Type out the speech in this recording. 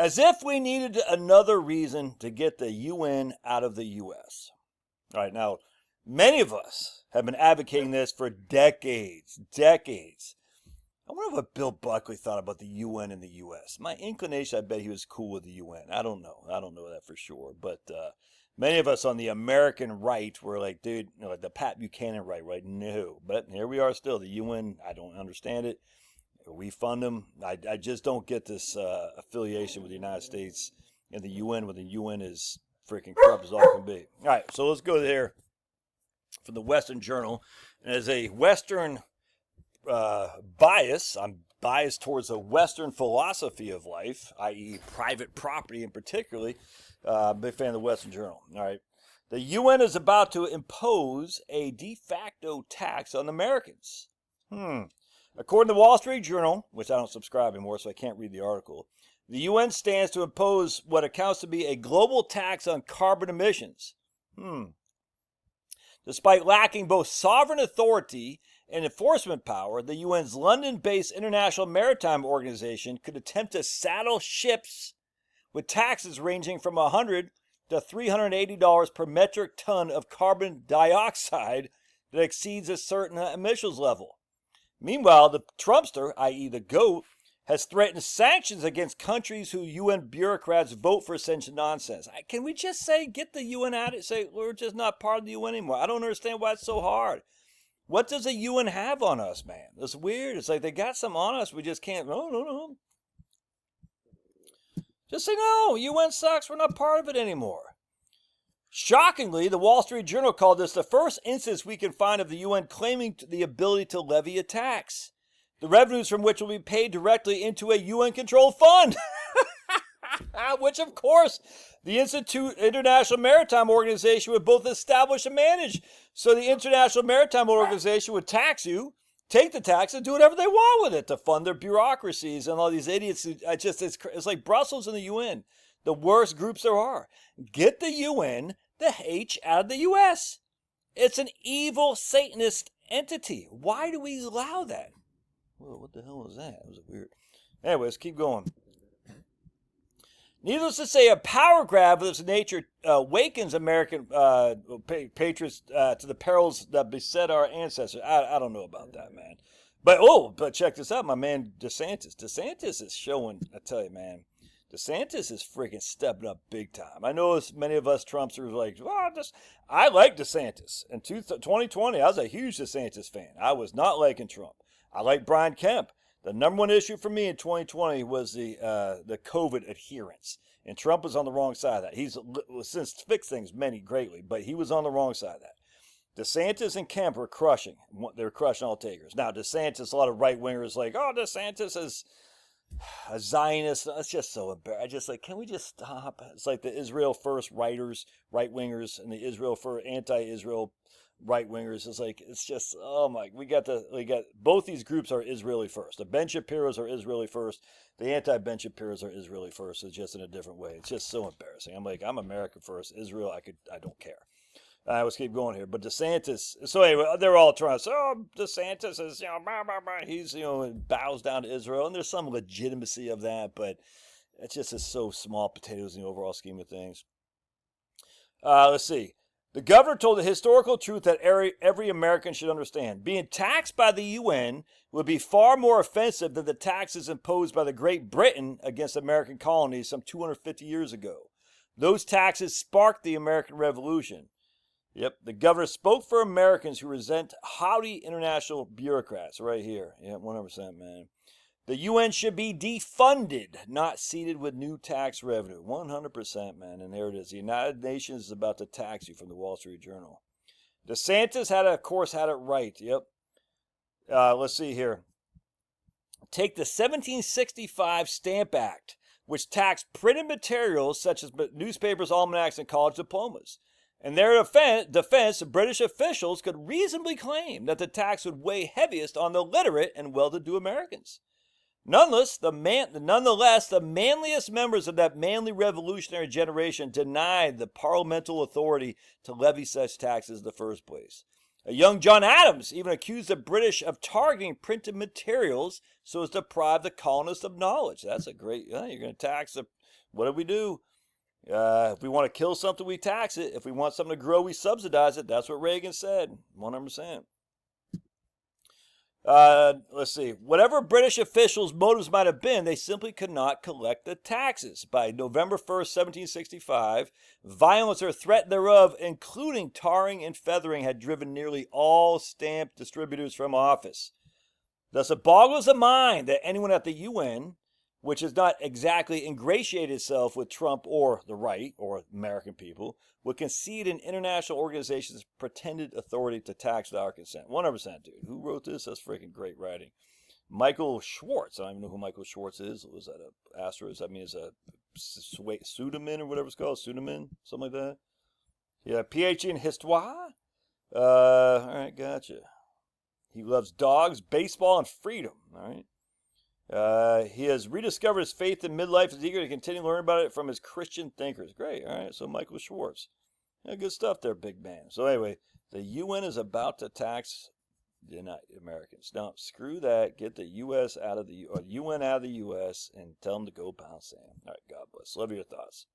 As if we needed another reason to get the UN out of the US. All right, now, many of us have been advocating this for decades. I wonder what Bill Buckley thought about the UN and the US. My inclination, I bet he was cool with the UN. I don't know that for sure. But many of us on the American right were like, dude, like the Pat Buchanan right? No. But here we are still. The UN, I don't understand it. We fund them. I just don't get this affiliation with the United States and the UN when the UN is freaking corrupt as all can be. All right, so let's go there from the Western Journal. And as a Western bias, I'm biased towards a Western philosophy of life, i.e. private property in particularly. Big fan of the Western Journal. All right. The UN is about to impose a de facto tax on Americans. According to the Wall Street Journal, which I don't subscribe anymore, so I can't read the article, the UN stands to impose what accounts to be a global tax on carbon emissions. Despite lacking both sovereign authority and enforcement power, the UN's London-based International Maritime Organization could attempt to saddle ships with taxes ranging from $100 to $380 per metric ton of carbon dioxide that exceeds a certain emissions level. Meanwhile, the Trumpster, i.e. the GOAT, has threatened sanctions against countries who UN bureaucrats vote for such nonsense. Can we just say, get the UN out of it? Say, we're just not part of the UN anymore. I don't understand why it's so hard. What does the UN have on us, man? It's weird. It's like they got some on us. We just can't. No. Just say, no, UN sucks. We're not part of it anymore. Shockingly, the Wall Street Journal called this the first instance we can find of the UN claiming the ability to levy a tax, the revenues from which will be paid directly into a UN-controlled fund. Which, of course, the International Maritime Organization would both establish and manage. So the International Maritime Organization would tax you, take the tax, and do whatever they want with it to fund their bureaucracies and all these idiots. It's like Brussels and the UN, the worst groups there are. Get the UN, the H, out of the U.S. It's an evil Satanist entity. Why do we allow that? Whoa, what the hell was that? That was weird. Anyways, keep going. Needless to say, a power grab of this nature awakens American patriots to the perils that beset our ancestors. I don't know about that, man. But check this out, my man DeSantis. DeSantis is showing, I tell you, man, DeSantis is freaking stepping up big time. I know many of us Trumpsters are like, I like DeSantis. In 2020, I was a huge DeSantis fan. I was not liking Trump. I like Brian Kemp. The number one issue for me in 2020 was the COVID adherence. And Trump was on the wrong side of that. He's since fixed things greatly, but he was on the wrong side of that. DeSantis and Kemp were crushing. They were crushing all takers. Now, DeSantis, a lot of right-wingers like, DeSantis is a Zionist. That's just so embarrassing. I just like, can we just stop? It's like the Israel First writers, right-wingers, and the Israel First anti-Israel right-wingers. It's like, it's just, oh my, we got both these groups are Israeli first. The Ben Shapiros are Israeli first. The anti-Ben Shapiros are Israeli first. It's just in a different way. It's just so embarrassing. I'm like, I'm American first. Israel, I don't care. Let's keep going here. But DeSantis, so anyway, they're all trying to say, DeSantis is, blah, blah, blah. He's, bows down to Israel. And there's some legitimacy of that, but it just is so small potatoes in the overall scheme of things. Let's see. The governor told the historical truth that every American should understand. Being taxed by the UN would be far more offensive than the taxes imposed by the Great Britain against American colonies some 250 years ago. Those taxes sparked the American Revolution. Yep, the governor spoke for Americans who resent haughty international bureaucrats. Right here. Yeah, 100%, man. The UN should be defunded, not seeded with new tax revenue. 100%, man. And there it is. The United Nations is about to tax you from the Wall Street Journal. DeSantis had it right. Yep. Let's see here. Take the 1765 Stamp Act, which taxed printed materials such as newspapers, almanacs, and college diplomas. In their defense, British officials could reasonably claim that the tax would weigh heaviest on the literate and well-to-do Americans. Nonetheless, the manliest members of that manly revolutionary generation denied the parliamental authority to levy such taxes in the first place. A young John Adams even accused the British of targeting printed materials so as to deprive the colonists of knowledge. That's a great, you're going to tax the, what do we do? If we want to kill something, we tax it. If we want something to grow, we subsidize it. That's what Reagan said, 100%. Let's see. Whatever British officials' motives might have been, they simply could not collect the taxes. By November 1st, 1765, violence or threat thereof, including tarring and feathering, had driven nearly all stamp distributors from office. Thus, it boggles the mind that anyone at the UN, which has not exactly ingratiated itself with Trump or the right or American people, would concede an international organization's pretended authority to tax without our consent. 100%, dude. Who wrote this? That's freaking great writing. Michael Schwartz. I don't even know who Michael Schwartz is. Was that an asterisk? I mean, it's a pseudonym or whatever it's called. Pseudonym? Something like that. Yeah, PhD in Histoire. All right, gotcha. He loves dogs, baseball, and freedom. All right. He has rediscovered his faith in midlife. Is eager to continue learning about it from his Christian thinkers. Great. All right. So Michael Schwartz. Yeah, good stuff there, big man. So anyway, the UN is about to tax the Americans. Now, screw that. Get the U.S. out of the UN out of the U.S. and tell them to go pound sand. All right. God bless. Love your thoughts.